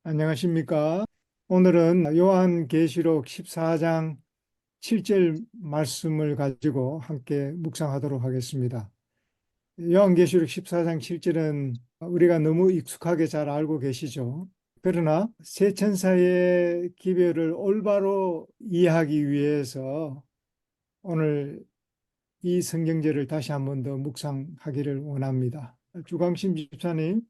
안녕하십니까? 오늘은 요한계시록 14장 7절 말씀을 가지고 함께 묵상하도록 하겠습니다. 요한계시록 14장 7절은 우리가 너무 익숙하게 잘 알고 계시죠. 그러나 세 천사의 기별을 올바로 이해하기 위해서 오늘 이 성경절을 다시 한번 더 묵상하기를 원합니다. 주광신 집사님,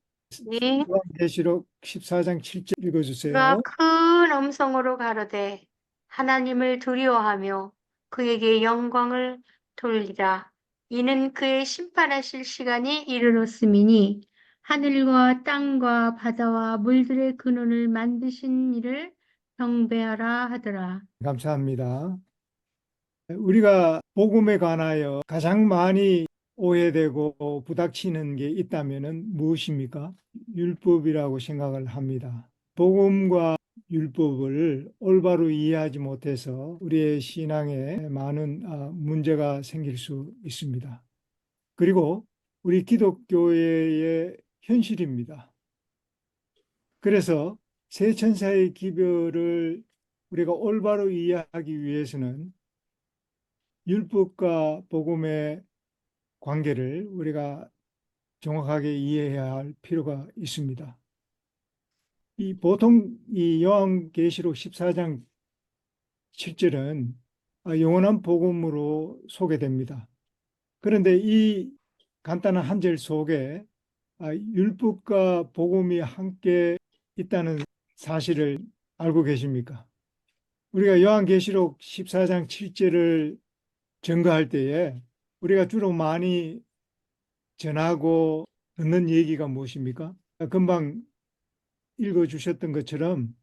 네. 요한계시록 14장 7절 그가 읽어주세요. 큰 음성으로 가로되 하나님을 두려워하며 그에게 영광을 돌리라. 이는 그의 심판하실 시간이 이르렀음이니 하늘과 땅과 바다와 물들의 근원을 만드신 이를 경배하라 하더라. 감사합니다. 우리가 복음에 관하여 가장 많이 오해되고 부닥치는 게 있다면은 무엇입니까? 율법이라고 생각을 합니다. 복음과 율법을 올바로 이해하지 못해서 우리의 신앙에 많은 문제가 생길 수 있습니다. 그리고 우리 기독교의 현실입니다. 그래서 세 천사의 기별을 우리가 올바로 이해하기 위해서는 율법과 복음의 관계를 우리가 정확하게 이해해야 할 필요가 있습니다. 보통 이 요한계시록 14장 7절은 영원한 복음으로 소개됩니다. 그런데 이 간단한 한 절 속에 율법과 복음이 함께 있다는 사실을 알고 계십니까? 우리가 요한계시록 14장 7절을 증거할 때에 우리가 주로 많이 전하고 듣는 얘기가 무엇입니까? 금방 읽어주셨던 것처럼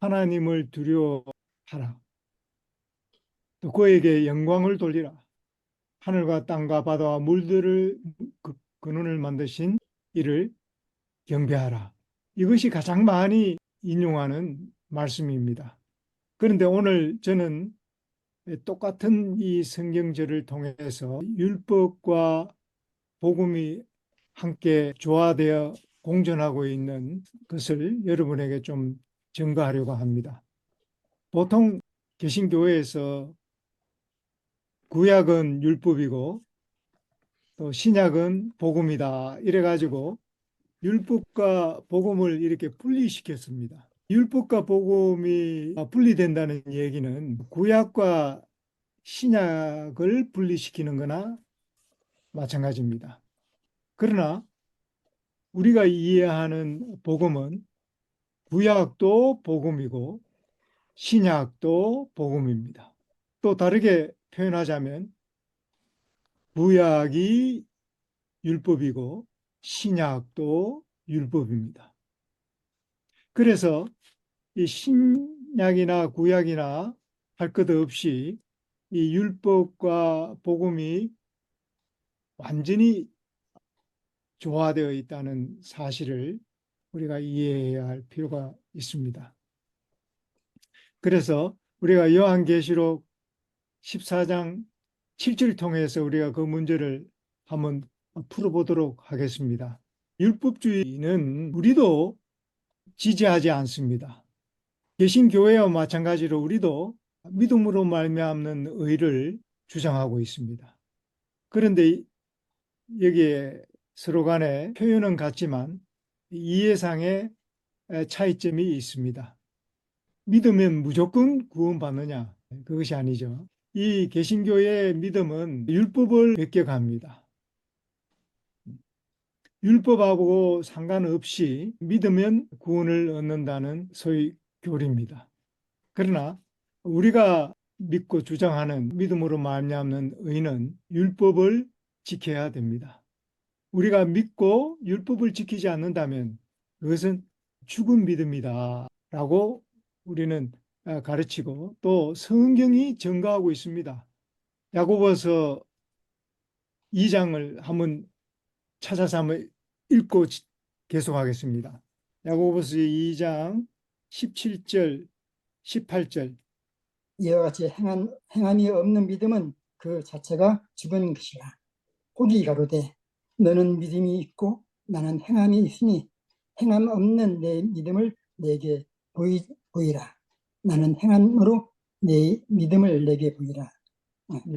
하나님을 두려워하라. 또 그에게 영광을 돌리라. 하늘과 땅과 바다와 물들을 근원을 만드신 이를 경배하라. 이것이 가장 많이 인용하는 말씀입니다. 그런데 오늘 저는 똑같은 이 성경절을 통해서 율법과 복음이 함께 조화되어 공존하고 있는 것을 여러분에게 좀 증거하려고 합니다. 보통 개신교회에서 구약은 율법이고 또 신약은 복음이다 이래가지고 율법과 복음을 이렇게 분리시켰습니다. 율법과 복음이 분리된다는 얘기는 구약과 신약을 분리시키는 거나 마찬가지입니다. 그러나 우리가 이해하는 복음은 구약도 복음이고 신약도 복음입니다. 또 다르게 표현하자면 구약이 율법이고 신약도 율법입니다. 그래서 이 신약이나 구약이나 할 것 없이 이 율법과 복음이 완전히 조화되어 있다는 사실을 우리가 이해해야 할 필요가 있습니다. 그래서 우리가 요한계시록 14장 7절을 통해서 우리가 그 문제를 한번 풀어보도록 하겠습니다. 율법주의는 우리도 지지하지 않습니다. 개신교회와 마찬가지로 우리도 믿음으로 말미암는 의를 주장하고 있습니다. 그런데 여기에 서로 간에 표현은 같지만 이해상의 차이점이 있습니다. 믿으면 무조건 구원받느냐? 그것이 아니죠. 이 개신교의 믿음은 율법을 베껴갑니다. 율법하고 상관없이 믿으면 구원을 얻는다는 소위 교리입니다. 그러나 우리가 믿고 주장하는 믿음으로 말미암는 의는 율법을 지켜야 됩니다. 우리가 믿고 율법을 지키지 않는다면 그것은 죽은 믿음이다 라고 우리는 가르치고 또 성경이 증거하고 있습니다. 야고보서 2장을 한번 찾아서 한번 읽고 계속하겠습니다. 야고보서 2장 17절, 18절. 이와 같이 행함이 없는 믿음은 그 자체가 죽은 것이라. 혹이 가로되 너는 믿음이 있고 나는 행함이 있으니 행함 없는 내 믿음을 내게 보이라. 나는 행함으로 내 믿음을 내게 보이라.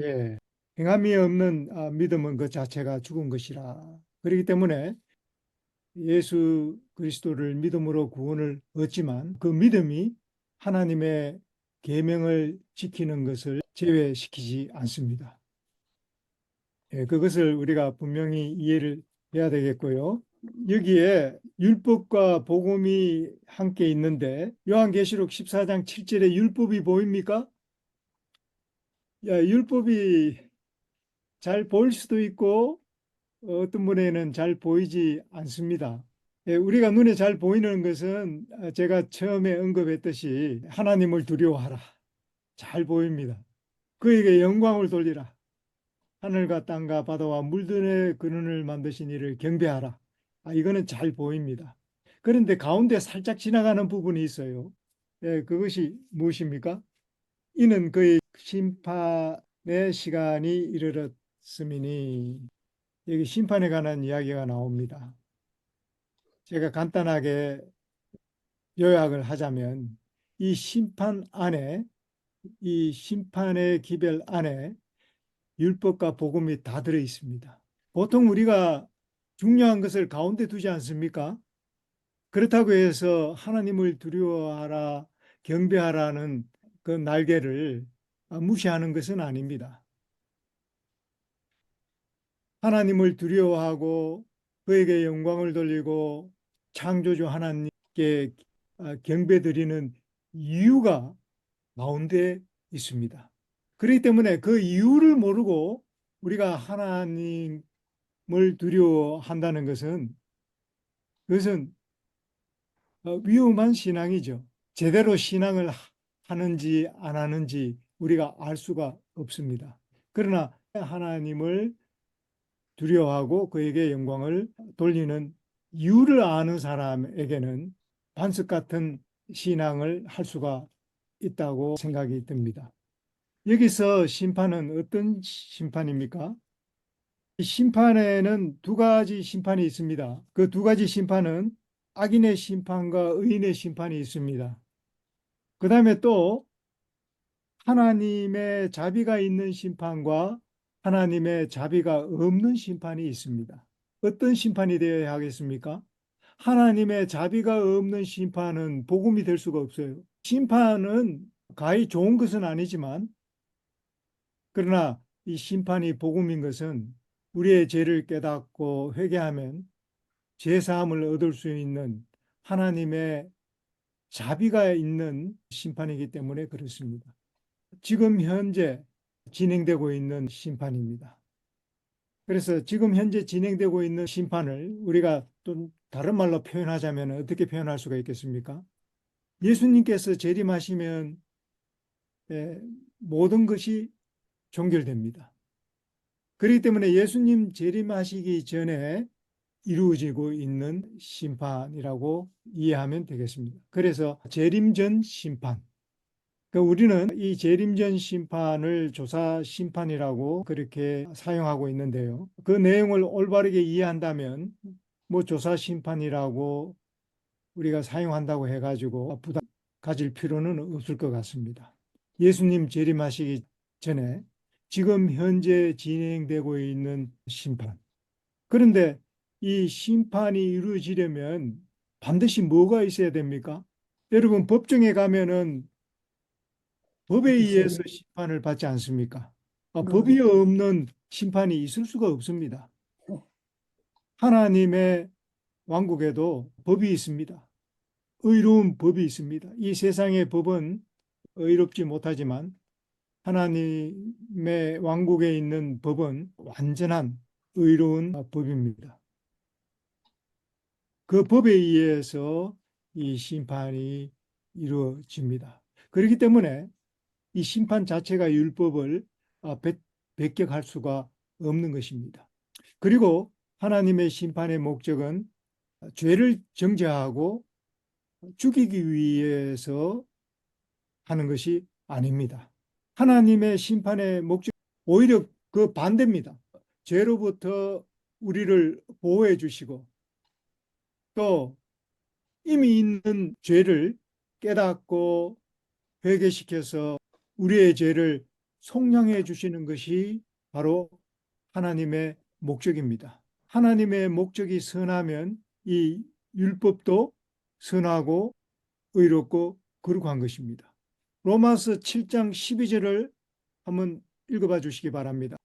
예. 행함이 없는 믿음은 그 자체가 죽은 것이라. 그렇기 때문에 예수 그리스도를 믿음으로 구원을 얻지만 그 믿음이 하나님의 계명을 지키는 것을 제외시키지 않습니다. 예, 그것을 우리가 분명히 이해를 해야 되겠고요. 여기에 율법과 복음이 함께 있는데 요한계시록 14장 7절에 율법이 보입니까? 율법이 잘 보일 수도 있고 어떤 분에게는 잘 보이지 않습니다. 예, 우리가 눈에 잘 보이는 것은 제가 처음에 언급했듯이 하나님을 두려워하라. 잘 보입니다. 그에게 영광을 돌리라. 하늘과 땅과 바다와 물들의 근원을 만드신 이를 경배하라. 이거는 잘 보입니다. 그런데 가운데 살짝 지나가는 부분이 있어요. 예, 그것이 무엇입니까? 이는 그의 심판의 시간이 이르렀음이니 여기 심판에 관한 이야기가 나옵니다. 제가 간단하게 요약을 하자면 이 심판 안에 이 심판의 기별 안에 율법과 복음이 다 들어 있습니다. 보통 우리가 중요한 것을 가운데 두지 않습니까? 그렇다고 해서 하나님을 두려워하라, 경배하라는 그 날개를 무시하는 것은 아닙니다. 하나님을 두려워하고 그에게 영광을 돌리고 창조주 하나님께 경배드리는 이유가 가운데 있습니다. 그렇기 때문에 그 이유를 모르고 우리가 하나님을 두려워한다는 것은 그것은 위험한 신앙이죠. 제대로 신앙을 하는지 안 하는지 우리가 알 수가 없습니다. 그러나 하나님을 두려워하고 그에게 영광을 돌리는 이유를 아는 사람에게는 반석 같은 신앙을 할 수가 있다고 생각이 듭니다. 여기서 심판은 어떤 심판입니까? 이 심판에는 두 가지 심판이 있습니다. 그 두 가지 심판은 악인의 심판과 의인의 심판이 있습니다. 그 다음에 또 하나님의 자비가 있는 심판과 하나님의 자비가 없는 심판이 있습니다. 어떤 심판이 되어야 하겠습니까? 하나님의 자비가 없는 심판은 복음이 될 수가 없어요. 심판은 가히 좋은 것은 아니지만 그러나 이 심판이 복음인 것은 우리의 죄를 깨닫고 회개하면 죄 사함을 얻을 수 있는 하나님의 자비가 있는 심판이기 때문에 그렇습니다. 지금 현재 진행되고 있는 심판입니다. 그래서 지금 현재 진행되고 있는 심판을 우리가 또 다른 말로 표현하자면 어떻게 표현할 수가 있겠습니까? 예수님께서 재림하시면 모든 것이 종결됩니다. 그렇기 때문에 예수님 재림하시기 전에 이루어지고 있는 심판이라고 이해하면 되겠습니다. 그래서 재림 전 심판. 우리는 이 재림 전 심판을 조사 심판이라고 그렇게 사용하고 있는데요. 그 내용을 올바르게 이해한다면 뭐 조사 심판이라고 우리가 사용한다고 해가지고 부담 가질 필요는 없을 것 같습니다. 예수님 재림하시기 전에 지금 현재 진행되고 있는 심판. 그런데 이 심판이 이루어지려면 반드시 뭐가 있어야 됩니까? 여러분, 법정에 가면은 법에 의해서 심판을 받지 않습니까? 법이 없는 심판이 있을 수가 없습니다. 하나님의 왕국에도 법이 있습니다. 의로운 법이 있습니다. 이 세상의 법은 의롭지 못하지만 하나님의 왕국에 있는 법은 완전한 의로운 법입니다. 그 법에 의해서 이 심판이 이루어집니다. 그렇기 때문에 이 심판 자체가 율법을 배격할 수가 없는 것입니다. 그리고 하나님의 심판의 목적은 죄를 정죄하고 죽이기 위해서 하는 것이 아닙니다. 하나님의 심판의 목적 오히려 그 반대입니다. 죄로부터 우리를 보호해 주시고 또 이미 있는 죄를 깨닫고 회개시켜서 우리의 죄를 속량해 주시는 것이 바로 하나님의 목적입니다. 하나님의 목적이 선하면 이 율법도 선하고 의롭고 거룩한 것입니다. 로마서 7장 12절을 한번 읽어봐 주시기 바랍니다.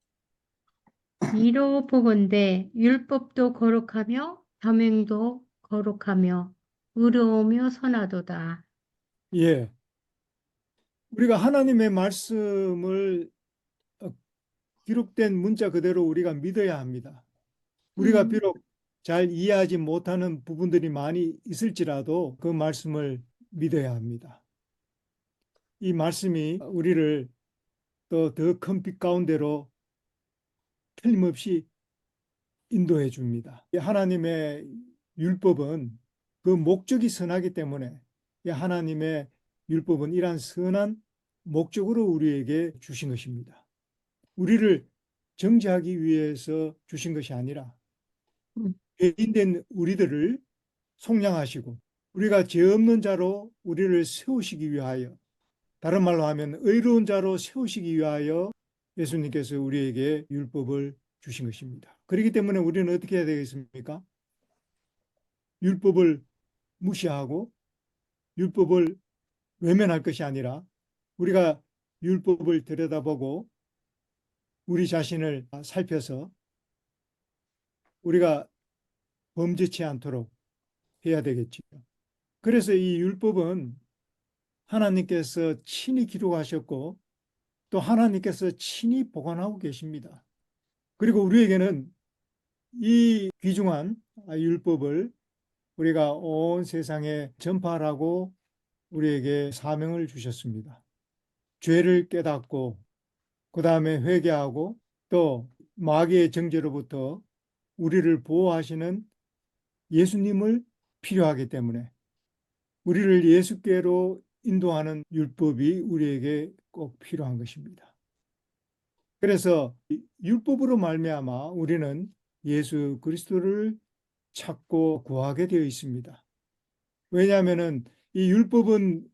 이로 보건대 율법도 거룩하며 계명도 거룩하며 의로우며 선하도다. 예. 우리가 하나님의 말씀을 기록된 문자 그대로 우리가 믿어야 합니다. 우리가 비록 잘 이해하지 못하는 부분들이 많이 있을지라도 그 말씀을 믿어야 합니다. 이 말씀이 우리를 또 더 큰 빛 가운데로 틀림없이 인도해 줍니다. 하나님의 율법은 그 목적이 선하기 때문에 하나님의 율법은 이러한 선한 목적으로 우리에게 주신 것입니다. 우리를 정죄하기 위해서 주신 것이 아니라 음. 죄인된 우리들을 속량하시고 우리가 죄 없는 자로 우리를 세우시기 위하여, 다른 말로 하면 의로운 자로 세우시기 위하여 예수님께서 우리에게 율법을 주신 것입니다. 그렇기 때문에 우리는 어떻게 해야 되겠습니까? 율법을 무시하고 율법을 외면할 것이 아니라 우리가 율법을 들여다보고 우리 자신을 살펴서 우리가 범죄치 않도록 해야 되겠지요. 그래서 이 율법은 하나님께서 친히 기록하셨고 또 하나님께서 친히 보관하고 계십니다. 그리고 우리에게는 이 귀중한 율법을 우리가 온 세상에 전파하라고 우리에게 사명을 주셨습니다. 죄를 깨닫고 그 다음에 회개하고 또 마귀의 정죄로부터 우리를 보호하시는 예수님을 필요하기 때문에 우리를 예수께로 인도하는 율법이 우리에게 꼭 필요한 것입니다. 그래서 율법으로 말미암아 우리는 예수 그리스도를 찾고 구하게 되어 있습니다. 왜냐하면 이 율법은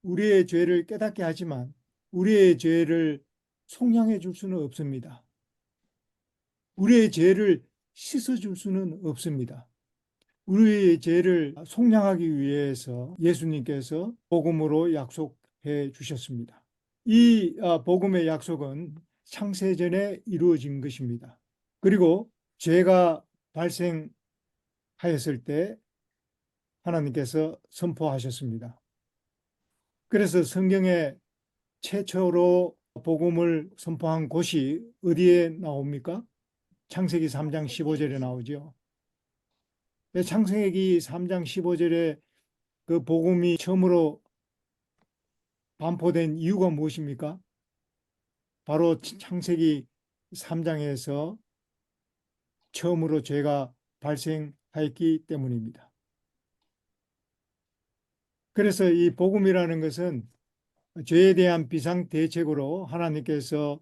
우리의 죄를 깨닫게 하지만 우리의 죄를 속량해 줄 수는 없습니다. 우리의 죄를 씻어 줄 수는 없습니다. 우리의 죄를 속량하기 위해서 예수님께서 복음으로 약속해 주셨습니다. 이 복음의 약속은 창세전에 이루어진 것입니다. 그리고 죄가 발생하였을 때 하나님께서 선포하셨습니다. 그래서 성경에 최초로 복음을 선포한 곳이 어디에 나옵니까? 창세기 3장 15절에 나오죠. 창세기 3장 15절에 그 복음이 처음으로 반포된 이유가 무엇입니까? 바로 창세기 3장에서 처음으로 죄가 발생하였기 때문입니다. 그래서 이 복음이라는 것은 죄에 대한 비상대책으로 하나님께서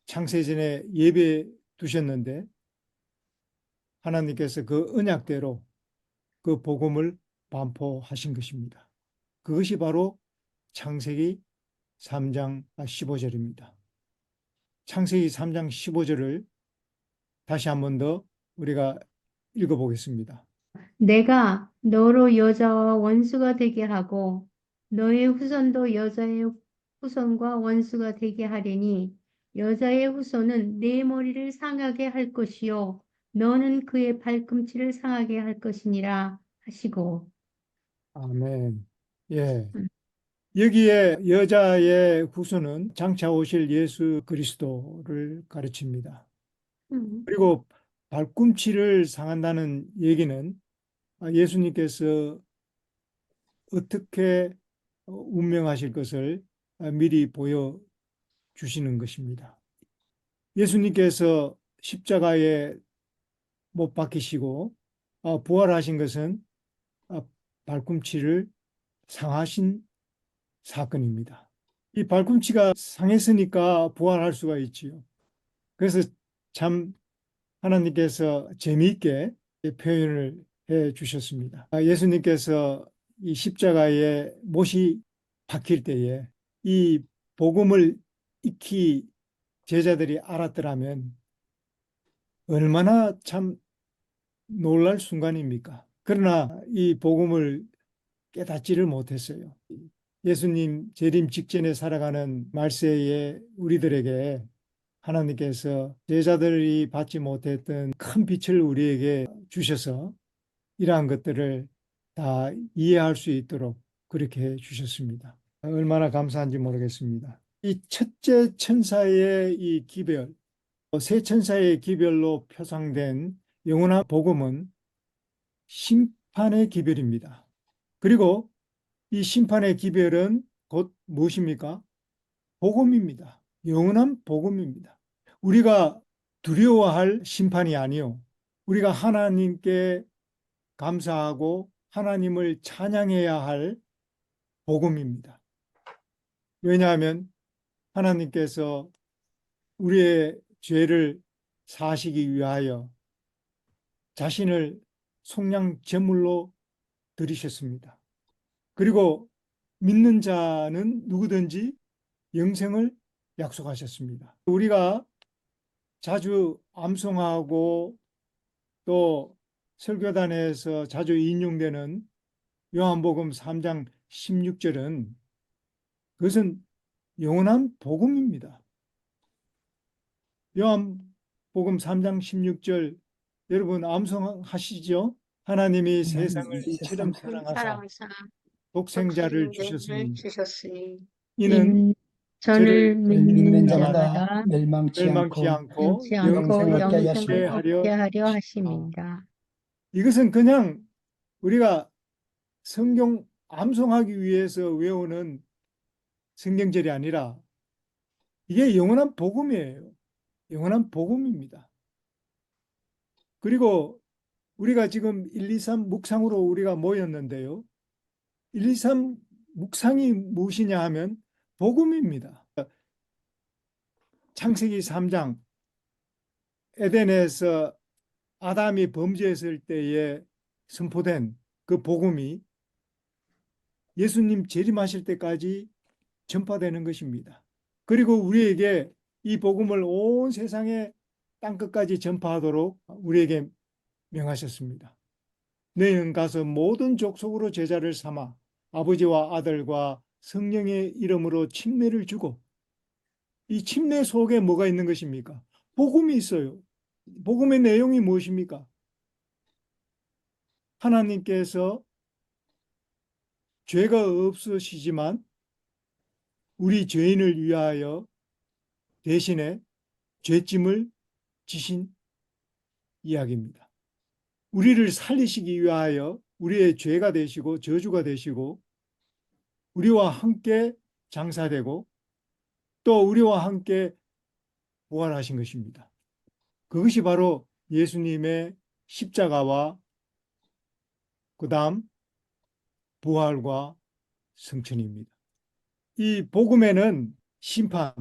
창세전에 예배해 두셨는데 하나님께서 그 언약대로 그 복음을 반포하신 것입니다. 그것이 바로 창세기 3장 15절입니다. 창세기 3장 15절을 다시 한 번 더 우리가 읽어보겠습니다. 내가 너로 여자와 원수가 되게 하고 너의 후손도 여자의 후손과 원수가 되게 하리니 여자의 후손은 내 머리를 상하게 할 것이요 너는 그의 발꿈치를 상하게 할 것이니라 하시고. 아멘. 예. 음. 여기에 여자의 후손은 장차 오실 예수 그리스도를 가르칩니다. 그리고 발꿈치를 상한다는 얘기는 예수님께서 어떻게 운명하실 것을 미리 보여주시는 것입니다. 예수님께서 십자가에 못 박히시고 부활하신 것은 발꿈치를 상하신 사건입니다. 이 발꿈치가 상했으니까 부활할 수가 있지요. 그래서 참 하나님께서 재미있게 표현을 주셨습니다. 예수님께서 이 십자가에 못이 박힐 때에 이 복음을 익히 제자들이 알았더라면 얼마나 참 놀랄 순간입니까? 그러나 이 복음을 깨닫지를 못했어요. 예수님 재림 직전에 살아가는 말세에 우리들에게 하나님께서 제자들이 받지 못했던 큰 빛을 우리에게 주셔서 이러한 것들을 다 이해할 수 있도록 그렇게 해 주셨습니다. 얼마나 감사한지 모르겠습니다. 이 첫째 천사의 이 기별, 세 천사의 기별로 표상된 영원한 복음은 심판의 기별입니다. 그리고 이 심판의 기별은 곧 무엇입니까? 복음입니다. 영원한 복음입니다. 우리가 두려워할 심판이 아니요. 우리가 하나님께 감사하고 하나님을 찬양해야 할 복음입니다. 왜냐하면 하나님께서 우리의 죄를 사시기 위하여 자신을 속량 제물로 드리셨습니다. 그리고 믿는 자는 누구든지 영생을 약속하셨습니다. 우리가 자주 암송하고 또 설교단에서 자주 인용되는 요한복음 3장 16절은 그것은 영원한 복음입니다. 요한복음 3장 16절 여러분 암송하시죠? 하나님이 세상을 이처럼 사랑하사 사랑하사 독생자를 독생자를 주셨으니 주셨으니 이는 저를 저를 믿는 믿는 자마다 자마다 멸망치 멸망치 않고 않고 지 않고 영생을 얻게 영생을 영생을 얻게 하심이라. 하려 얻게 하려 하십니다. 하심이니라. 이것은 그냥 우리가 성경 암송하기 위해서 외우는 성경절이 아니라 이게 영원한 복음이에요. 영원한 복음입니다. 그리고 우리가 지금 1, 2, 3 묵상으로 우리가 모였는데요. 1, 2, 3 묵상이 무엇이냐 하면 복음입니다. 창세기 3장 에덴에서 아담이 범죄했을 때에 선포된 그 복음이 예수님 재림하실 때까지 전파되는 것입니다. 그리고 우리에게 이 복음을 온 세상에 땅끝까지 전파하도록 우리에게 명하셨습니다. 너희는 가서 모든 족속으로 제자를 삼아 아버지와 아들과 성령의 이름으로 침례를 주고 이 침례 속에 뭐가 있는 것입니까? 복음이 있어요. 복음의 내용이 무엇입니까? 하나님께서 죄가 없으시지만 우리 죄인을 위하여 대신에 죄짐을 지신 이야기입니다. 우리를 살리시기 위하여 우리의 죄가 되시고 저주가 되시고 우리와 함께 장사되고 또 우리와 함께 부활하신 것입니다. 그것이 바로 예수님의 십자가와 그 다음 부활과 승천입니다. 이 복음에는 심판,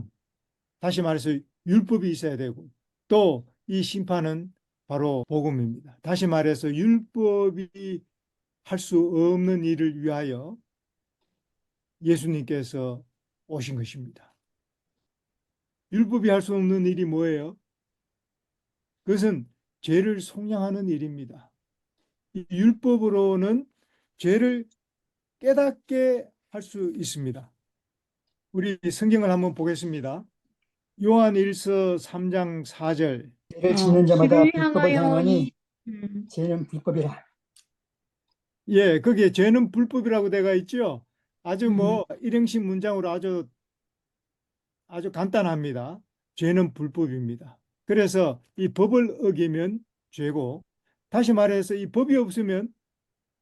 다시 말해서 율법이 있어야 되고 또 이 심판은 바로 복음입니다. 다시 말해서 율법이 할 수 없는 일을 위하여 예수님께서 오신 것입니다. 율법이 할 수 없는 일이 뭐예요? 그것은 죄를 속량하는 일입니다. 이 율법으로는 죄를 깨닫게 할 수 있습니다. 우리 성경을 한번 보겠습니다. 요한 1서 3장 4절. 죄를 짓는 자마다 주를 불법을 향하여 행하니 죄는 불법이라. 예, 거기에 죄는 불법이라고 되어 있죠. 아주 음. 일형식 문장으로 아주 간단합니다. 죄는 불법입니다. 그래서 이 법을 어기면 죄고, 다시 말해서 이 법이 없으면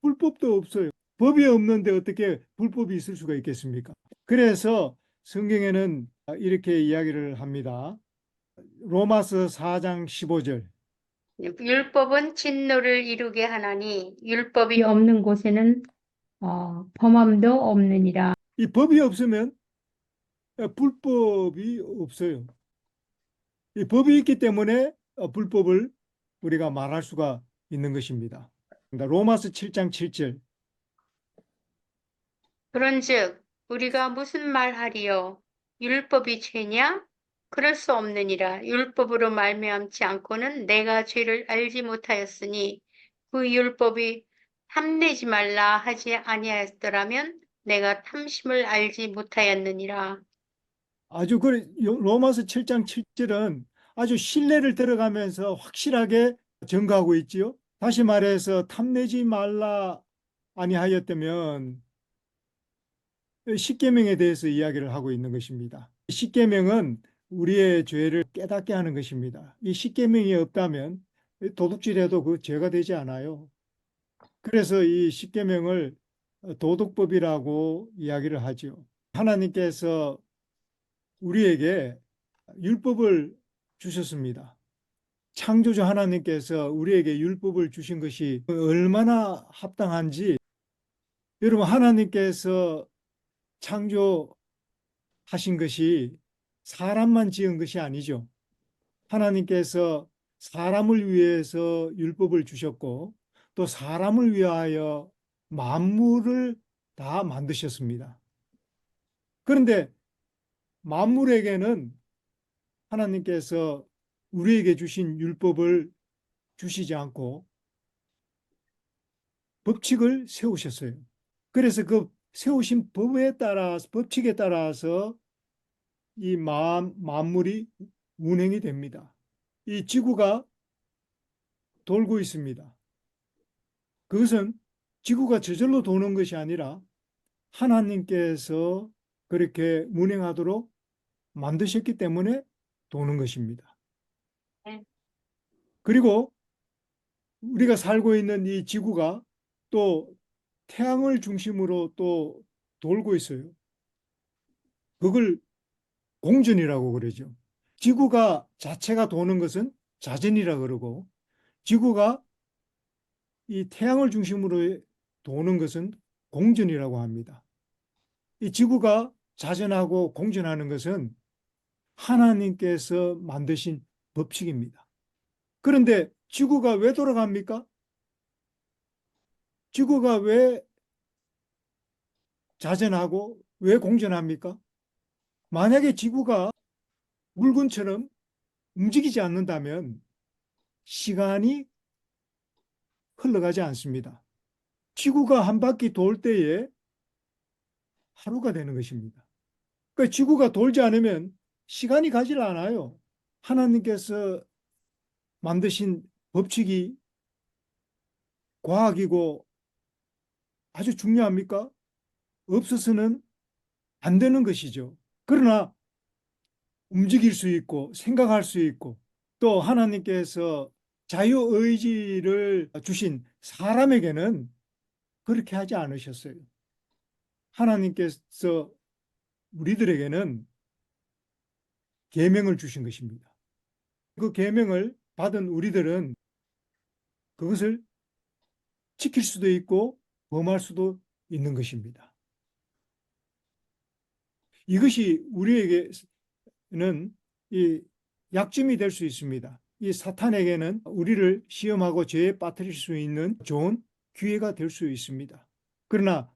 불법도 없어요. 법이 없는데 어떻게 불법이 있을 수가 있겠습니까? 그래서 성경에는 이렇게 이야기를 합니다. 로마서 4장 15절. 율법은 진노를 이루게 하나니 율법이 없는 곳에는 범함도 없느니라. 이 법이 없으면 불법이 없어요. 이 법이 있기 때문에 불법을 우리가 말할 수가 있는 것입니다. 로마서 7장 7절. 그런즉 우리가 무슨 말하리요? 율법이 죄냐? 그럴 수 없느니라. 율법으로 말미암지 않고는 내가 죄를 알지 못하였으니 그 율법이 탐내지 말라 하지 아니하였더라면 내가 탐심을 알지 못하였느니라. 아주 로마서 7장 7절은 아주 신뢰를 들어가면서 확실하게 증거하고 있지요. 다시 말해서 탐내지 말라 아니하였다면 십계명에 대해서 이야기를 하고 있는 것입니다. 십계명은 우리의 죄를 깨닫게 하는 것입니다. 이 십계명이 없다면 도둑질해도 그 죄가 되지 않아요. 그래서 이 십계명을 도덕법이라고 이야기를 하죠. 하나님께서 우리에게 율법을 주셨습니다. 창조주 하나님께서 우리에게 율법을 주신 것이 얼마나 합당한지, 여러분, 하나님께서 창조하신 것이 사람만 지은 것이 아니죠. 하나님께서 사람을 위해서 율법을 주셨고 또 사람을 위하여 만물을 다 만드셨습니다. 그런데 만물에게는 하나님께서 우리에게 주신 율법을 주시지 않고 법칙을 세우셨어요. 그래서 그 세우신 법칙에 따라서 이 만물이 운행이 됩니다. 이 지구가 돌고 있습니다. 그것은 지구가 저절로 도는 것이 아니라 하나님께서 그렇게 운행하도록 만드셨기 때문에 도는 것입니다. 그리고 우리가 살고 있는 이 지구가 또 태양을 중심으로 또 돌고 있어요. 그걸 공전이라고 그러죠. 지구가 자체가 도는 것은 자전이라 그러고, 지구가 이 태양을 중심으로 도는 것은 공전이라고 합니다. 이 지구가 자전하고 공전하는 것은 하나님께서 만드신 법칙입니다. 그런데 지구가 왜 돌아갑니까? 지구가 왜 자전하고 왜 공전합니까? 만약에 지구가 물건처럼 움직이지 않는다면 시간이 흘러가지 않습니다. 지구가 한 바퀴 돌 때에 하루가 되는 것입니다. 그러니까 지구가 돌지 않으면 시간이 가질 않아요. 하나님께서 만드신 법칙이 과학이고 아주 중요합니까? 없어서는 안 되는 것이죠. 그러나 움직일 수 있고 생각할 수 있고 또 하나님께서 자유의지를 주신 사람에게는 그렇게 하지 않으셨어요. 하나님께서 우리들에게는 계명을 주신 것입니다. 그 계명을 받은 우리들은 그것을 지킬 수도 있고 범할 수도 있는 것입니다. 이것이 우리에게는 이 약점이 될 수 있습니다. 이 사탄에게는 우리를 시험하고 죄에 빠뜨릴 수 있는 좋은 기회가 될 수 있습니다. 그러나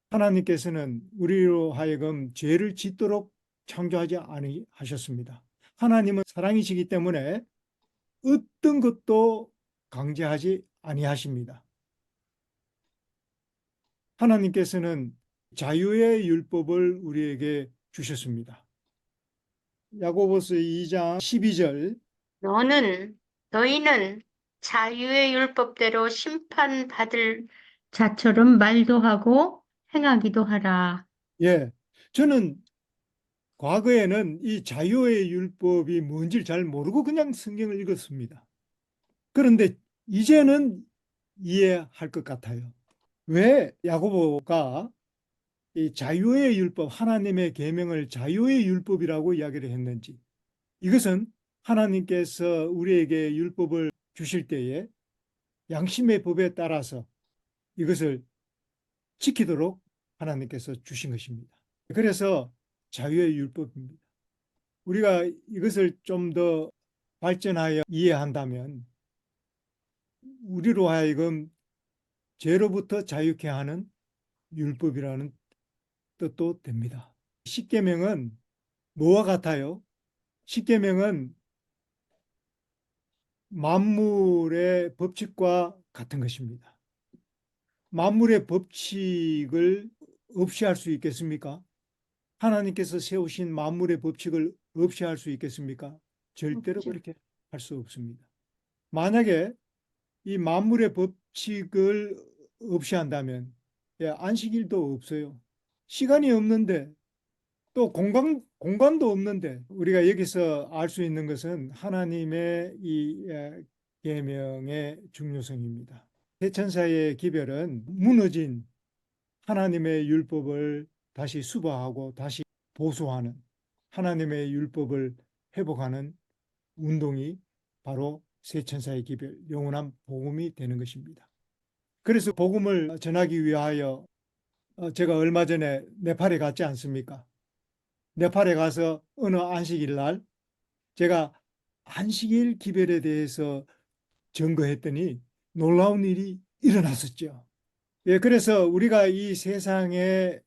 하나님께서는 우리로 하여금 죄를 짓도록 창조하지 아니하셨습니다. 하나님은 사랑이시기 때문에 어떤 것도 강제하지 아니하십니다. 하나님께서는 자유의 율법을 우리에게 주셨습니다. 야고보서 2장 12절. 너희는 자유의 율법대로 심판받을 자처럼 말도 하고 행하기도 하라. 예. 저는 과거에는 이 자유의 율법이 뭔지를 잘 모르고 그냥 성경을 읽었습니다. 그런데 이제는 이해할 것 같아요. 왜 야고보가 이 자유의 율법, 하나님의 계명을 자유의 율법이라고 이야기를 했는지. 이것은 하나님께서 우리에게 율법을 주실 때에 양심의 법에 따라서 이것을 지키도록 하나님께서 주신 것입니다. 그래서 자유의 율법입니다. 우리가 이것을 좀 더 발전하여 이해한다면 우리로 하여금 죄로부터 자유케 하는 율법이라는 뜻도 됩니다. 십계명은 뭐와 같아요? 십계명은 만물의 법칙과 같은 것입니다. 만물의 법칙을 없이 할 수 있겠습니까? 하나님께서 세우신 만물의 법칙을 없이 할 수 있겠습니까? 절대로 없죠. 그렇게 할 수 없습니다. 만약에 이 만물의 법칙을 없이 한다면 안식일도 없어요. 시간이 없는데 또 공간도 없는데 우리가 여기서 알 수 있는 것은 하나님의 이 계명의 중요성입니다. 대천사의 기별은 무너진 하나님의 율법을 다시 수거하고 다시 보수하는 하나님의 율법을 회복하는 운동이 바로 세천사의 기별, 영원한 복음이 되는 것입니다. 그래서 복음을 전하기 위하여 제가 얼마 전에 네팔에 갔지 않습니까? 네팔에 가서 어느 안식일 날 제가 안식일 기별에 대해서 증거했더니 놀라운 일이 일어났었죠. 예, 그래서 우리가 이 세상에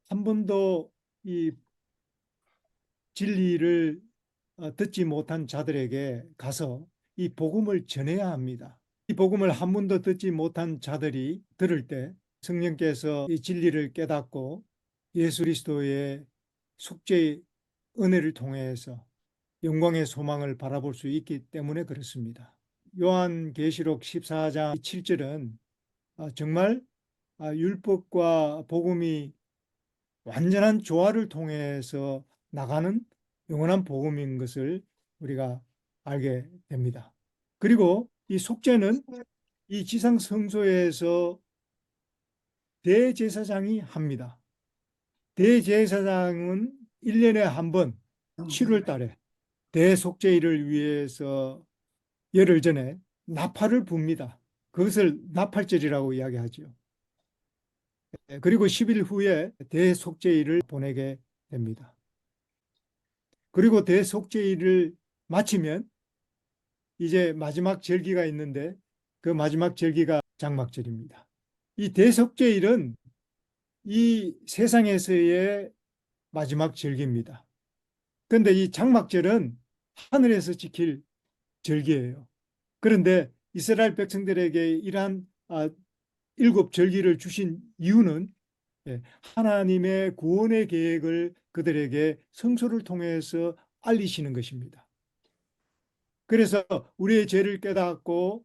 한 번도 이 진리를 듣지 못한 자들에게 가서 이 복음을 전해야 합니다. 이 복음을 한 번도 듣지 못한 자들이 들을 때 성령께서 이 진리를 깨닫고 예수 그리스도의 속죄의 은혜를 통해서 영광의 소망을 바라볼 수 있기 때문에 그렇습니다. 요한계시록 14장 7절은 정말 율법과 복음이 완전한 조화를 통해서 나가는 영원한 복음인 것을 우리가 알게 됩니다. 그리고 이 속죄는 이 지상 성소에서 대제사장이 합니다. 대제사장은 1년에 한 번 7월 달에 대속죄일을 위해서 열흘 전에 나팔을 붑니다. 그것을 나팔절이라고 이야기하죠. 그리고 10일 후에 대속죄일을 보내게 됩니다. 그리고 대속죄일을 마치면 이제 마지막 절기가 있는데 그 마지막 절기가 장막절입니다. 이 대속죄일은 이 세상에서의 마지막 절기입니다. 그런데 이 장막절은 하늘에서 지킬 절기예요. 그런데 이스라엘 백성들에게 이러한 일곱 절기를 주신 이유는 하나님의 구원의 계획을 그들에게 성소를 통해서 알리시는 것입니다. 그래서 우리의 죄를 깨닫고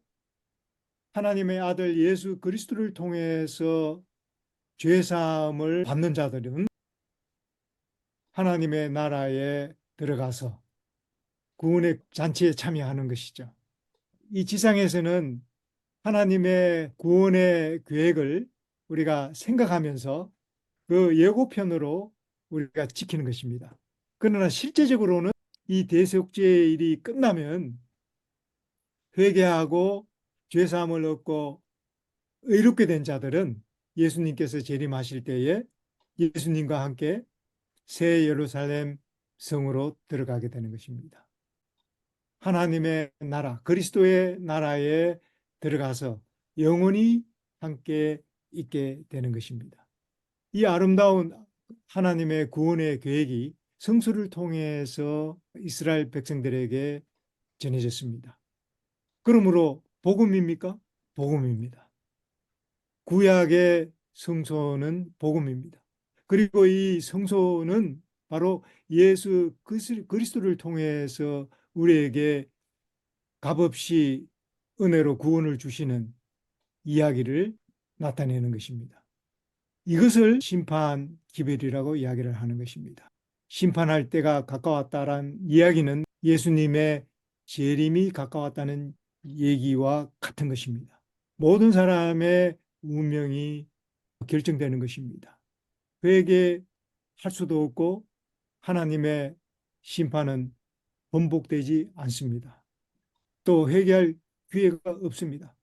하나님의 아들 예수 그리스도를 통해서 죄 사함을 받는 자들은 하나님의 나라에 들어가서 구원의 잔치에 참여하는 것이죠. 이 지상에서는 하나님의 구원의 계획을 우리가 생각하면서 그 예고편으로 우리가 지키는 것입니다. 그러나 실제적으로는 이 대속죄일이 끝나면 회개하고 죄사함을 얻고 의롭게 된 자들은 예수님께서 재림하실 때에 예수님과 함께 새 예루살렘 성으로 들어가게 되는 것입니다. 하나님의 나라, 그리스도의 나라에 들어가서 영원히 함께 있게 되는 것입니다. 이 아름다운 하나님의 구원의 계획이 성수를 통해서 이스라엘 백성들에게 전해졌습니다. 그러므로 복음입니까? 복음입니다. 구약의 성소는 복음입니다. 그리고 이 성소는 바로 예수 그리스도를 통해서 우리에게 값없이 은혜로 구원을 주시는 이야기를 나타내는 것입니다. 이것을 심판 기별이라고 이야기를 하는 것입니다. 심판할 때가 가까웠다란 이야기는 예수님의 재림이 가까웠다는 얘기와 같은 것입니다. 모든 사람의 운명이 결정되는 것입니다. 회개할 수도 없고 하나님의 심판은 번복되지 않습니다. 또 회개할 기회가 없습니다.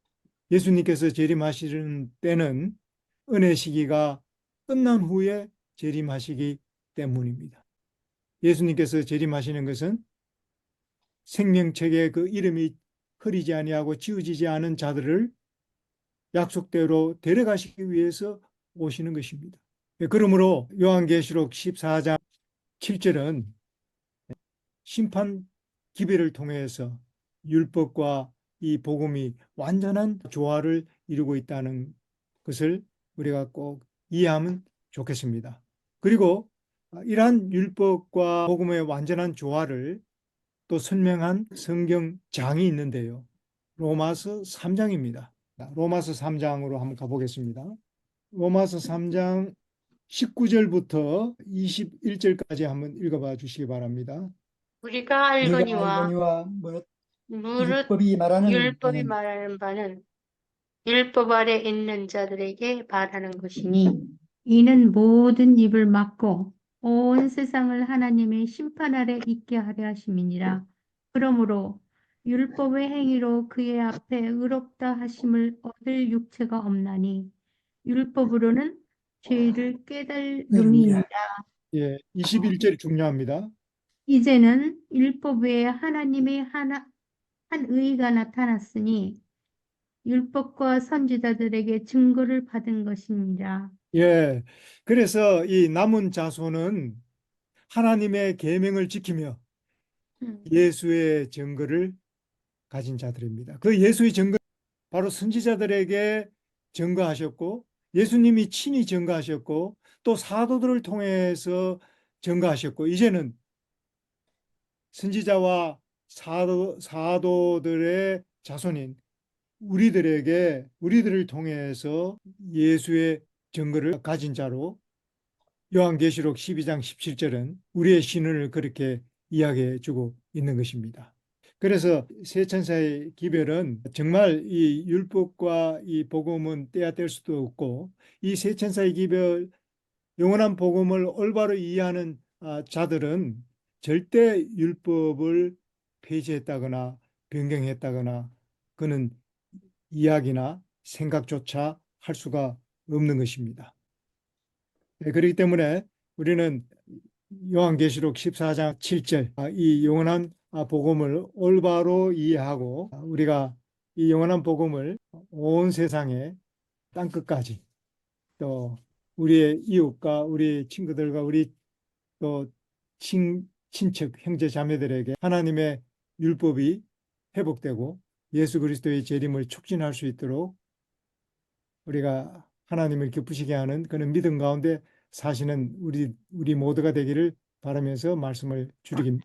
예수님께서 재림하시는 때는 은혜 시기가 끝난 후에 재림하시기 때문입니다. 예수님께서 재림하시는 것은 생명책에 그 이름이 흐리지 아니하고 지워지지 않은 자들을 약속대로 데려가시기 위해서 오시는 것입니다. 그러므로 요한계시록 14장 7절은 심판 기별을 통해서 율법과 이 복음이 완전한 조화를 이루고 있다는 것을 우리가 꼭 이해하면 좋겠습니다. 그리고 이러한 율법과 복음의 완전한 조화를 또 설명한 성경장이 있는데요. 로마서 3장입니다. 로마서 3장으로 한번 가보겠습니다. 로마서 3장 19절부터 21절까지 한번 읽어봐 주시기 바랍니다. 우리가 우리가 알거니와 알거니와 무릇 무릇 율법이 말하는 율법이 바는 말하는 바는 율법 아래 있는 자들에게 말하는 것이니 이는 모든 입을 막고 온 세상을 하나님의 심판 아래 있게 하려 하심이니라. 그러므로 율법의 행위로 그의 앞에 의롭다 하심을 얻을 육체가 없나니 율법으로는 죄를 깨달음이니라. 예, 21절이 중요합니다. 이제는 율법 외에 하나님의 한 의가 나타났으니 율법과 선지자들에게 증거를 받은 것이니라. 예, 그래서 이 남은 자손은 하나님의 계명을 지키며 예수의 증거를 가진 자들입니다. 그 예수의 증거 바로 선지자들에게 증거하셨고 예수님이 친히 증거하셨고 또 사도들을 통해서 증거하셨고 이제는 선지자와 사도들의 자손인 우리들을 통해서 예수의 증거를 가진 자로 요한계시록 12장 17절은 우리의 신원을 그렇게 이야기해 주고 있는 것입니다. 그래서 세 천사의 기별은 정말 이 율법과 이 복음은 떼야 뗄 수도 없고 이 세 천사의 기별 영원한 복음을 올바로 이해하는 자들은 절대 율법을 폐지했다거나 변경했다거나 그는 이야기나 생각조차 할 수가 없는 것입니다. 그렇기 때문에 우리는 요한계시록 14장 7절 이 영원한 복음을 올바로 이해하고 우리가 이 영원한 복음을 온 세상에 땅끝까지 또 우리의 이웃과 우리 친구들과 우리 또 친척 형제 자매들에게 하나님의 율법이 회복되고 예수 그리스도의 재림을 촉진할 수 있도록 우리가 하나님을 기쁘시게 하는 그런 믿음 가운데 사시는 우리 모두가 되기를 바라면서 말씀을 줄입니다.